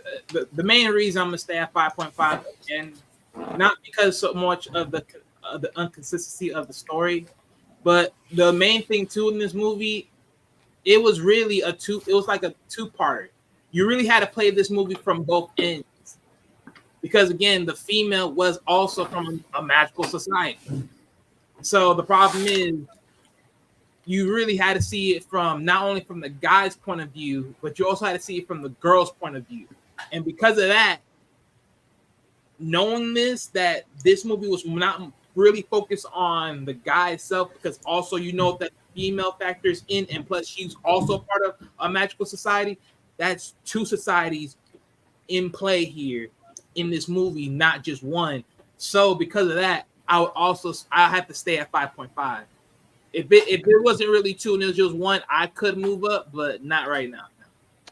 The main reason I'm gonna stay at 5.5, and not because so much of the inconsistency of the story, but the main thing too in this movie, it was really it was like a two-parter. You really had to play this movie from both ends, because again, the female was also from a magical society. So the problem is, you really had to see it from not only from the guy's point of view, but you also had to see it from the girl's point of view. And because of that, knowing that this movie was not really focused on the guy itself, because also you know that female factors in, and plus she's also part of a magical society. That's two societies in play here in this movie, not just one. So because of that, I have to stay at 5.5. If it wasn't really 2 and it was just 1, I could move up, but not right now. No.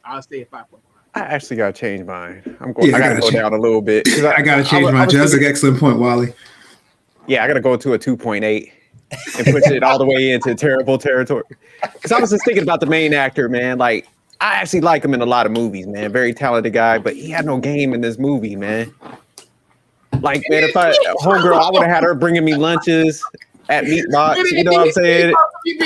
I'll stay at 5.5. I actually gotta change mine. I gotta go down a little bit. I gotta change mine. That's an excellent point, Wally. Yeah, I gotta go to a 2.8 and push it all the way into terrible territory. Because I was just thinking about the main actor, man. Like, I actually like him in a lot of movies, man. Very talented guy, but he had no game in this movie, man. Like, man, if homegirl, I would have had her bringing me lunches at Meatbox. You know what I'm saying? He's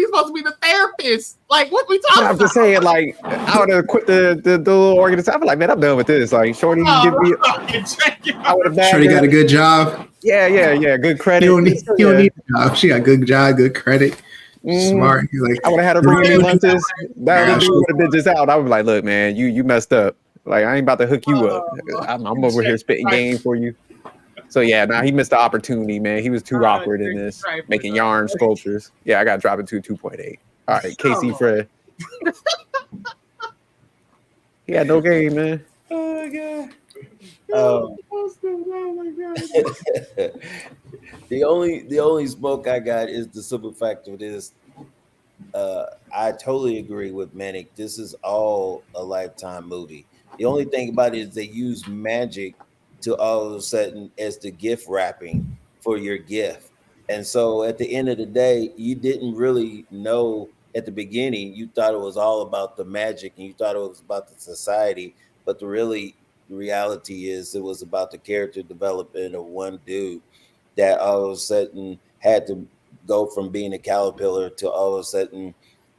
supposed to be the therapist. Like, what we talking about? I'm just saying, like, I would have quit the little organization. I'm like, man, I'm done with this. Like, Shorty, give me. I would have. Shorty got a good job. Yeah. Good credit. You don't need a job. She got good job, good credit. Smart. Like, I would have had her bringing me lunches. That would have been just out. I was like, look, man, you messed up. Like, I ain't about to hook you up. I'm over here spitting game for you. So yeah, now he missed the opportunity, man. He was too awkward in this, making yarn sculptures. Yeah, I got to drop it to 2.8. All right, Casey Fred. He had no game, man. Oh my god. The only smoke I got is the simple fact of this. I totally agree with Manic. This is all a Lifetime movie. The only thing about it is they use magic to all of a sudden as the gift wrapping for your gift. And so at the end of the day, you didn't really know at the beginning. You thought it was all about the magic and you thought it was about the society. But the reality is it was about the character development of one dude that all of a sudden had to go from being a caterpillar to all of a sudden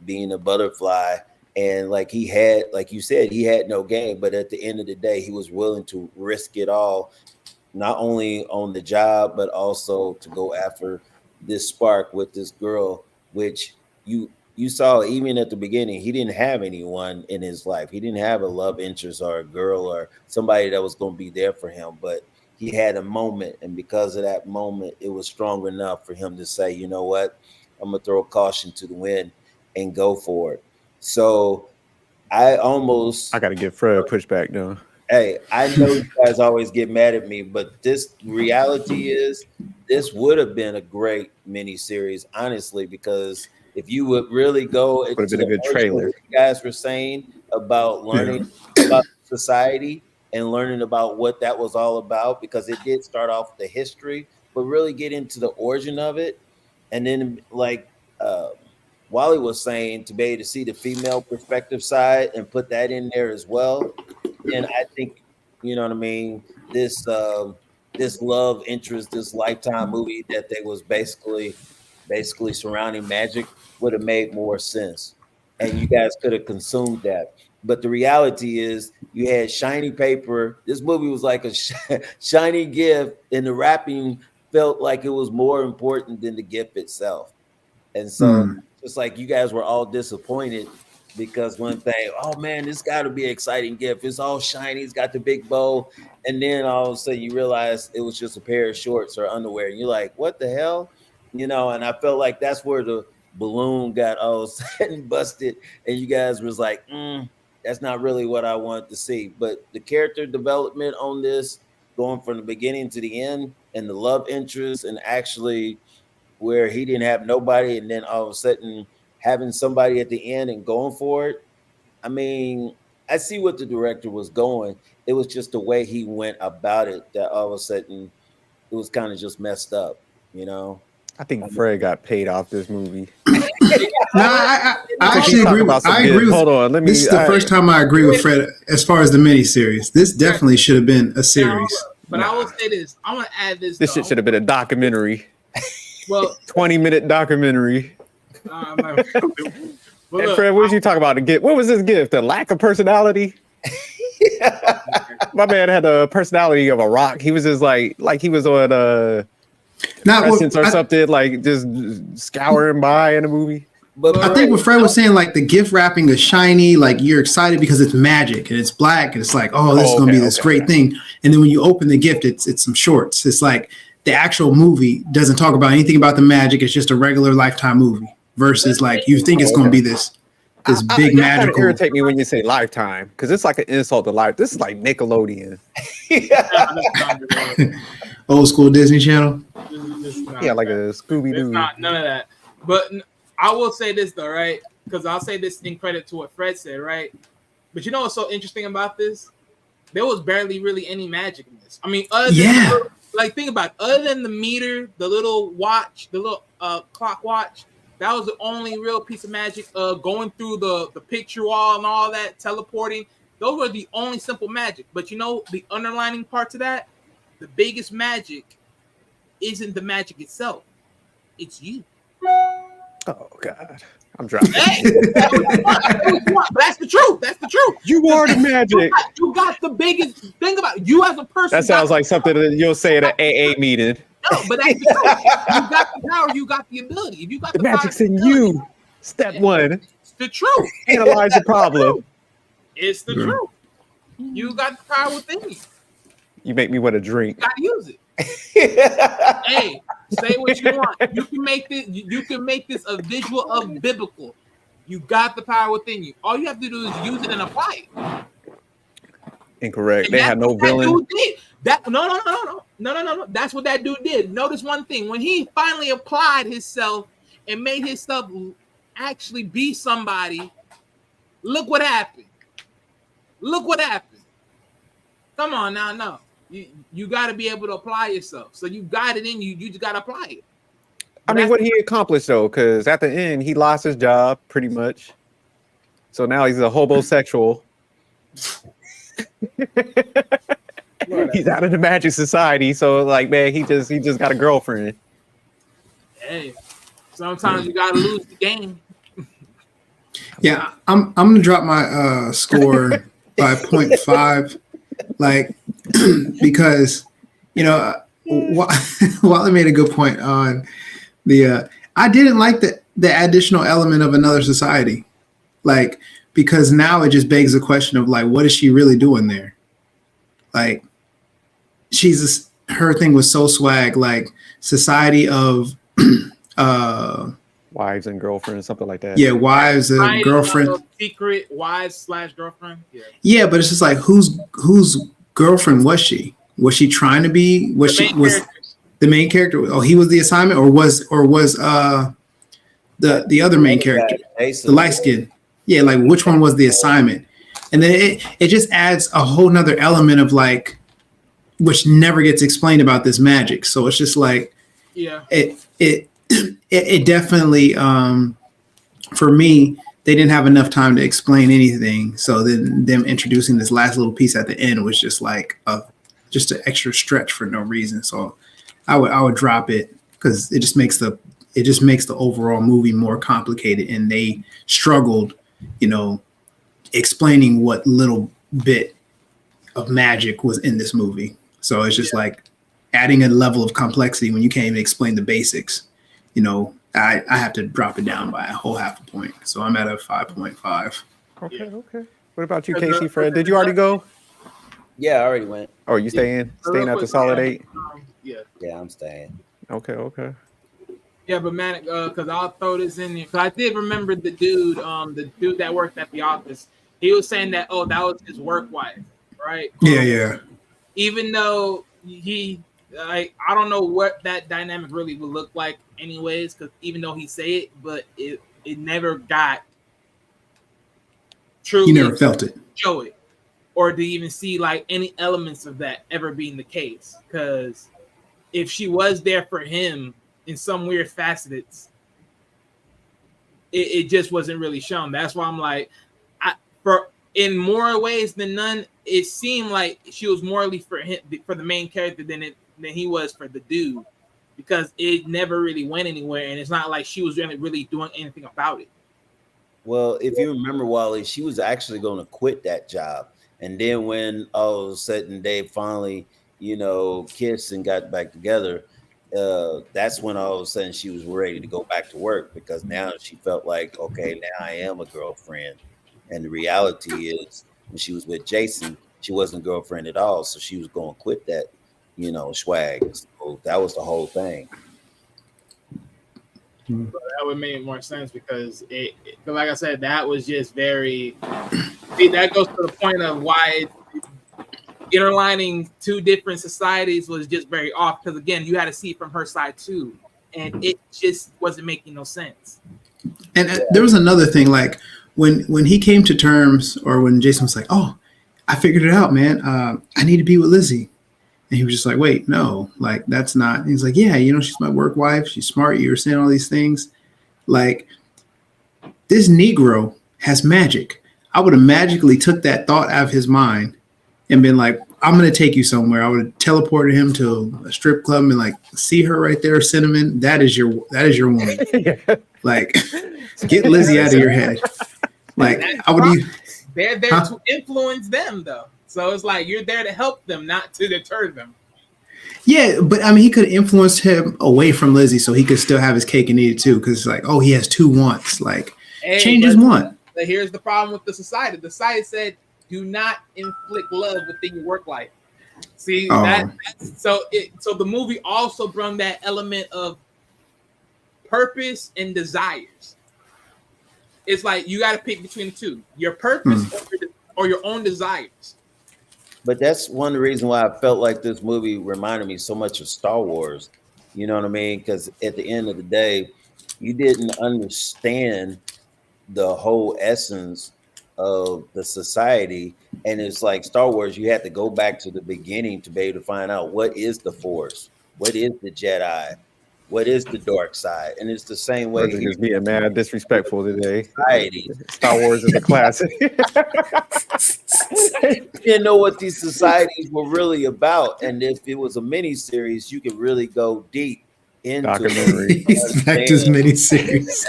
being a butterfly. And like he had, like you said, he had no game, but at the end of the day, he was willing to risk it all, not only on the job, but also to go after this spark with this girl, which you you saw even at the beginning, he didn't have anyone in his life. He didn't have a love interest or a girl or somebody that was going to be there for him. But he had a moment, and because of that moment, it was strong enough for him to say, you know what, I'm gonna throw caution to the wind and go for it. So I got to give Fred pushback though. Hey, I know you guys always get mad at me, but this reality is this would have been a great miniseries, honestly, because if you would really go into been a good trailer. what you guys were saying about learning about society and learning about what that was all about, because it did start off the history, but really get into the origin of it. And then like Wally was saying, to be able to see the female perspective side and put that in there as well. And I think, you know what I mean, this love interest, this Lifetime movie that they was basically surrounding magic would have made more sense. And you guys could have consumed that. But the reality is you had shiny paper. This movie was like a shiny gift, and the wrapping felt like it was more important than the gift itself. And so just like you guys were all disappointed because one thing, oh man, this got to be an exciting gift. It's all shiny. It's got the big bow. And then all of a sudden you realize it was just a pair of shorts or underwear. And you're like, what the hell? You know, and I felt like that's where the balloon got all sudden busted. And you guys was like, that's not really what I wanted to see. But the character development on this, going from the beginning to the end, and the love interest, and actually where he didn't have nobody, and then all of a sudden having somebody at the end and going for it. I mean, I see what the director was going. It was just the way he went about it that all of a sudden it was kind of just messed up, you know? I think Fred got paid off this movie. I actually agree with. I agree with. Hold on, this is the first time I agree with Fred as far as the miniseries. This definitely should have been a series. But I will say this. I want to add this. This shit should have been a documentary. Well, 20-minute documentary. Well, and Fred, what was you talking about? The gift? What was his gift? The lack of personality? My man had the personality of a rock. He was just like he was on Essence or something, like just scouring by in a movie. But I think what Fred was saying, like the gift wrapping is shiny, like you're excited because it's magic and it's black and it's like, oh, this is gonna be this great thing. And then when you open the gift, it's some shorts. It's like the actual movie doesn't talk about anything about the magic. It's just a regular Lifetime movie versus like you think it's gonna be this big magical. It irritate me when you say Lifetime because it's like an insult to life. This is like Nickelodeon. Old school Disney Channel. Yeah, like a Scooby Doo. It's not none of that. But I will say this though, right? Because I'll say this in credit to what Fred said, right? But you know what's so interesting about this? There was barely really any magic in this. I mean, other than like think about it, other than the meter, the little watch, the little clock watch, that was the only real piece of magic. Going through the picture wall and all that, teleporting, those were the only simple magic. But you know, the underlining part to that, the biggest magic isn't the magic itself. It's you. Oh God. I'm dropping. Hey, that's the truth. That's the truth. You are the magic. You got the biggest. Think about it. You as a person. That sounds like something that you'll say at an AA meeting. No, but that's the truth. You got the power. You got the ability. If you got the magic's in you. Step one. It's the truth. Analyze the problem. It's the truth. You got the power within you. You make me want to drink. You gotta use it. Hey, say what you want. You can make this. You can make this a visual of biblical. You got the power within you. All you have to do is use it and apply it. Incorrect. And they had no villain. No. That's what that dude did. Notice one thing: when he finally applied himself and made himself actually be somebody, look what happened. Look what happened. Come on now, no. You got to be able to apply yourself. So you got it in you. You just got to apply it. I mean, what he accomplished though, because at the end he lost his job pretty much. So now he's a homosexual. He's out of the magic society. So like, man, he just got a girlfriend. Hey, sometimes you gotta lose the game. Yeah, I'm gonna drop my score by 0.5. Like, because, you know, Wally made a good point on the, I didn't like the additional element of another society, like, because now it just begs the question of like, what is she really doing there? Like, her thing was so swag, like society of Wives and girlfriends, something like that. yeah, wives and girlfriend, secret wives / girlfriend. Yeah, but it's just like whose girlfriend was she? Was she trying to be? Was she the main character? Oh, he was the assignment, or was the other main character, the light skin? Yeah, like which one was the assignment? And then it just adds a whole nother element of like, which never gets explained about this magic. So it's just like, yeah, it definitely for me, they didn't have enough time to explain anything. So then them introducing this last little piece at the end was just like just an extra stretch for no reason. So I would drop it because it just makes the overall movie more complicated, and they struggled, explaining what little bit of magic was in this movie. So it's just like adding a level of complexity when you can't even explain the basics. I have to drop it down by a whole half a point. So I'm at a 5.5. Okay. What about you, Casey? Fred, did you already go? Yeah, I already went. Oh, you staying at the solid 8? Yeah, I'm staying. Okay. Yeah, but man, because I'll throw this in there. Because I did remember the dude that worked at the office. He was saying that, that was his work wife, right? Yeah. Even though I don't know what that dynamic really would look like anyways, because even though he say it, but it never got truly. You never felt it. Show it. Or to even see like any elements of that ever being the case. Because if she was there for him in some weird facets, it just wasn't really shown. That's why I'm like, in more ways than none, it seemed like she was morally for him, for the main character than he was for the dude, because it never really went anywhere, and it's not like she was really doing anything about it. Well, if you remember, Wally, she was actually going to quit that job, and then when all of a sudden they finally, kissed and got back together, that's when all of a sudden she was ready to go back to work, because now she felt like, okay, now I am a girlfriend. And the reality is, when she was with Jason, she wasn't a girlfriend at all. So she was going to quit that, swag. So that was the whole thing. So that would make more sense because like I said, that was just very. That goes to the point of why interlining two different societies was just very off. Because again, you had to see it from her side too, and it just wasn't making no sense. And there was another thing, like. When he came to terms, or when Jason was like, "Oh, I figured it out, man. I need to be with Lizzie," and he was just like, "Wait, no, like that's not." And he's like, "Yeah, she's my work wife. She's smart. You were saying all these things. Like this Negro has magic. I would have magically took that thought out of his mind and been like, I'm going to take you somewhere. I would have teleported him to a strip club and like, see her right there, Cinnamon. That is your woman. Like, get Lizzie out of your head." Like, they're there to influence them, though. So it's like you're there to help them, not to deter them. Yeah, but I mean, he could influence him away from Lizzie, so he could still have his cake and eat it too. Because it's like, he has two wants. Like, change his want. But here's the problem with the society. The society said, "Do not inflict love within your work life." See so the movie also brought that element of purpose and desires. It's like you got to pick between the two: your purpose or your own desires. But that's one of the reasons why I felt like this movie reminded me so much of Star Wars. You know what I mean? Because at the end of the day, you didn't understand the whole essence of the society. And it's like Star Wars, you had to go back to the beginning to be able to find out what is the Force, what is the Jedi, what is the dark side. And it's the same way. Just being mad disrespectful today. Society. Star Wars is a classic. You didn't know what these societies were really about. And if it was a mini series, you could really go deep into documentary. Back to his mini series.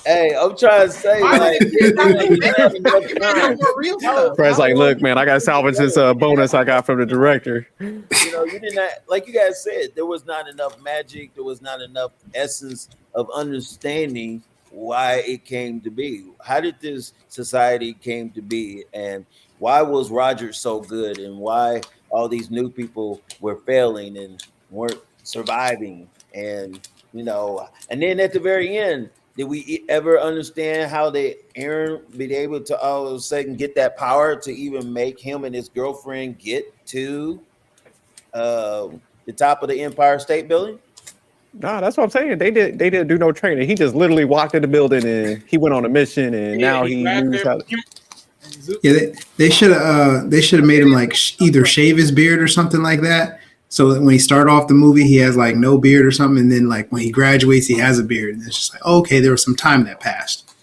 Hey, I'm trying to say, Fred's like, look, man, I got to salvage this bonus I got from the director. You didn't, like you guys said, there was not enough magic. There was not enough essence of understanding why it came to be. How did this society came to be, and why was Roger so good, and why all these new people were failing and weren't surviving, and and then at the very end, did we ever understand how Aaron be able to all of a sudden get that power to even make him and his girlfriend get to the top of the Empire State Building? Nah, that's what I'm saying. They didn't do no training. He just literally walked in the building and he went on a mission, and now he knew how. Yeah, they should have made him like either shave his beard or something like that. So that when he started off the movie, he has like no beard or something, and then like when he graduates, he has a beard, and it's just like, okay, there was some time that passed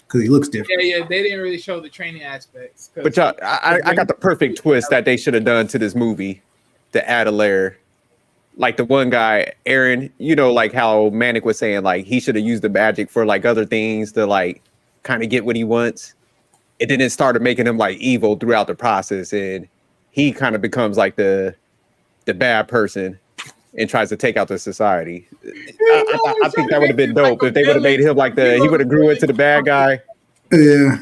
because he looks different. Yeah, they didn't really show the training aspects. But y'all, I got the perfect twist that they should have done to this movie to add a layer. Like the one guy, Aaron, like how Manic was saying, like he should have used the magic for like other things to like kind of get what he wants. And then it started making him like evil throughout the process, and he kind of becomes like the bad person and tries to take out the society. I think that would have been dope if they would have made him like he would have grew into the bad guy. Yeah,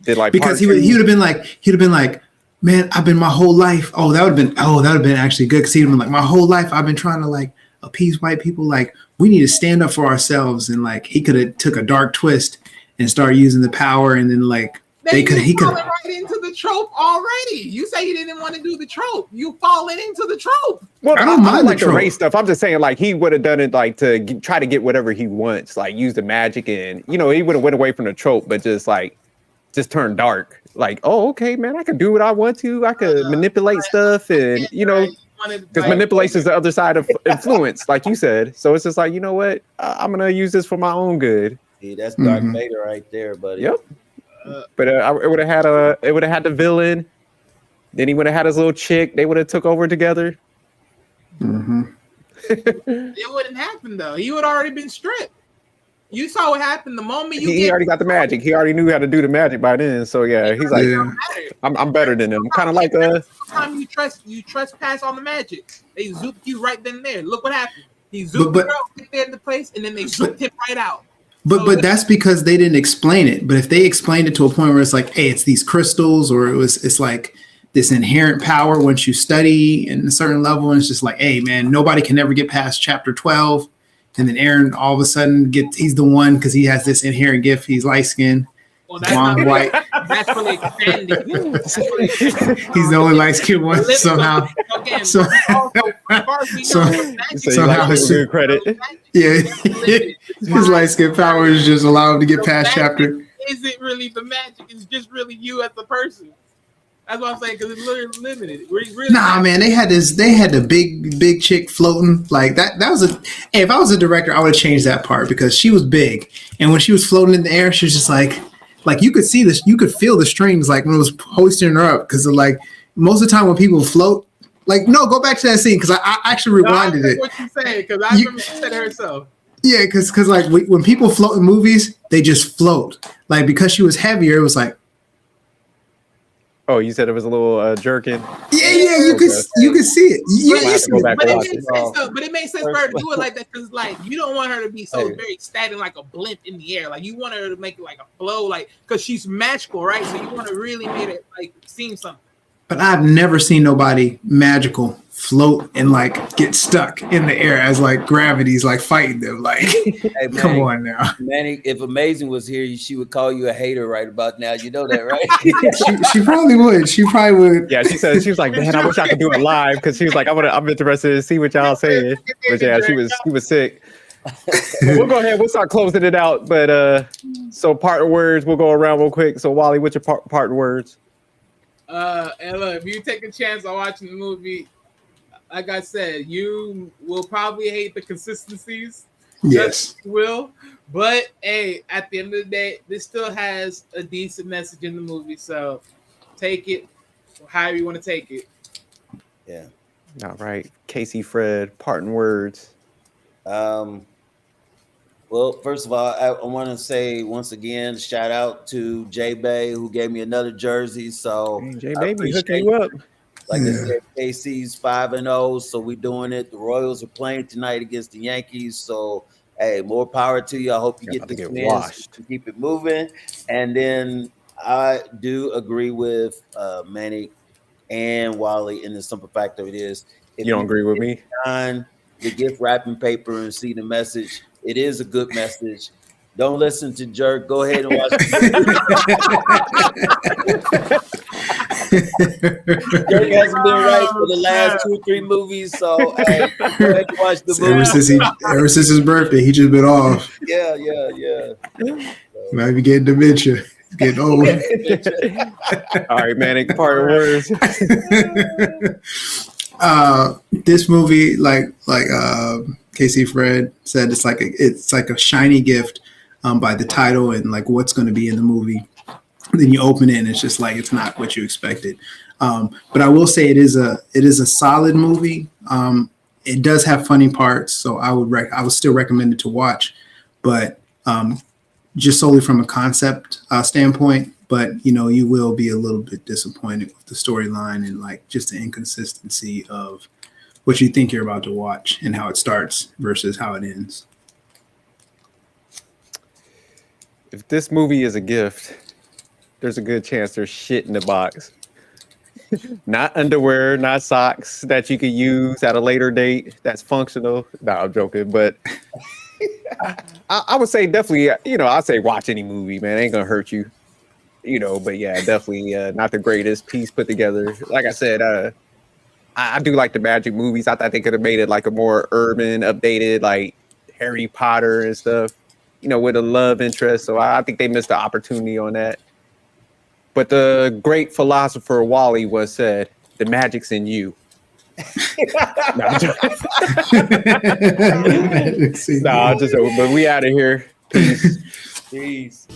did like because he would have been like, man, I've been my whole life. That would have been actually good, because he'd been like, my whole life I've been trying to like appease white people. Like we need to stand up for ourselves, and like he could have took a dark twist and started using the power, and then like. He could right into the trope already. You say you didn't want to do the trope. You falling into the trope. Well, I don't mind like the race stuff. I'm just saying, like he would have done it like to try to get whatever he wants, like use the magic, and he would have went away from the trope, but just turn dark. Like, oh, okay, man, I could do what I want to. I could manipulate stuff, and because manipulation is the other side of influence, like you said. So it's just like, you know what? I'm gonna use this for my own good. Yeah, that's Darth Vader right there, buddy. Yep. But it would have had the villain. Then he would have had his little chick. They would have took over together. It wouldn't happen though. He would already been stripped. You saw what happened the moment he already got the magic. He already knew how to do the magic by then. So yeah, he's like, I'm better than him. Kind of like time you trespass on the magic. They zooped you right then and there. Look what happened. He zooped the girl, get there in the place, and then they zooped him right out. But that's because they didn't explain it. But if they explained it to a point where it's like, hey, it's these crystals, or it's like this inherent power once you study in a certain level, and it's just like, hey, man, nobody can ever get past chapter 12. And then Aaron all of a sudden he's the one because he has this inherent gift. He's light skinned. Well, that's white. That's really expanding. He's the only light skinned one somehow. Again, so somehow his good credit. Yeah, his light skin power is just allow him to get past chapter. Isn't really the magic? It's just really you as a person. That's what I'm saying, because it's literally limited. Man, they had the big chick floating like that. That was if I was a director, I would have changed that part, because she was big, and when she was floating in the air, she was just like you could see this, you could feel the strings like when it was hoisting her up, because like most of the time when people float, like no, go back to that scene, because I actually rewinded it. What you saying? Because I remember she said it herself. Yeah, because like when people float in movies, they just float. Like because she was heavier, it was like. Oh, you said it was a little jerking. Yeah, you could see it. But it makes sense for her to do it like that, because like you don't want her to be so very static, like a blimp in the air. Like you want her to make it like a flow, like because she's magical, right? So you want to really make it like seem something. But I've never seen nobody magical float and like get stuck in the air as like gravity's like fighting them. Like, hey, come on now. Manny, if Amazing was here, she would call you a hater right about now. You know that, right? she probably would. She probably would. Yeah, she was like, man, I wish I could do it live, because she was like, I'm interested to see what y'all saying. But yeah, she was sick. We'll go ahead. We'll start closing it out. But so partner words, we'll go around real quick. So Wally, what's your partner words? And look, if you take a chance on watching the movie, like I said, you will probably hate the consistencies. Yes, you will. But hey, at the end of the day, this still has a decent message in the movie. So take it however you want to take it. Yeah. All right, Casey, Fred, parting words. Well, first of all, I want to say once again, shout out to J Bay, who gave me another jersey. So J Baby hooking you up. Like I said, KC's 5-0, so we're doing it. The Royals are playing tonight against the Yankees, so hey, more power to you. I hope you You're get about to this get win, washed. to keep it moving. And then I do agree with Manic and Wally in the simple fact of it is, if You don't you agree with me? sign the gift wrapping paper and see the message, it is a good message. Don't listen to Jerk. Go ahead and watch. Jerk hasn't been right for the last 2 or 3 movies, so hey, go ahead and watch the movie. Ever since his birthday, he just been off. Yeah. Might be getting dementia. He's getting old. All right, Manic, part words. This movie, like Casey Fred said, it's like a shiny gift by the title and like what's going to be in the movie. Then you open it and it's just like it's not what you expected. But I will say it is a solid movie. It does have funny parts, so I would still recommend it to watch, but just solely from a concept standpoint. But you will be a little bit disappointed with the storyline and like just the inconsistency of what you think you're about to watch and how it starts versus how it ends. If this movie is a gift, there's a good chance there's shit in the box. Not underwear, not socks that you could use at a later date that's functional. No, I'm joking, but I would say definitely, I'd say watch any movie, man. It ain't gonna hurt you. But yeah, definitely not the greatest piece put together. Like I said, I do like the Magic movies. I thought they could have made it like a more urban, updated, like Harry Potter and stuff, with a love interest. So I think they missed the opportunity on that. But the great philosopher Wally once said, "The magic's in you." No, I'm just over. But we out of here. Peace. Peace.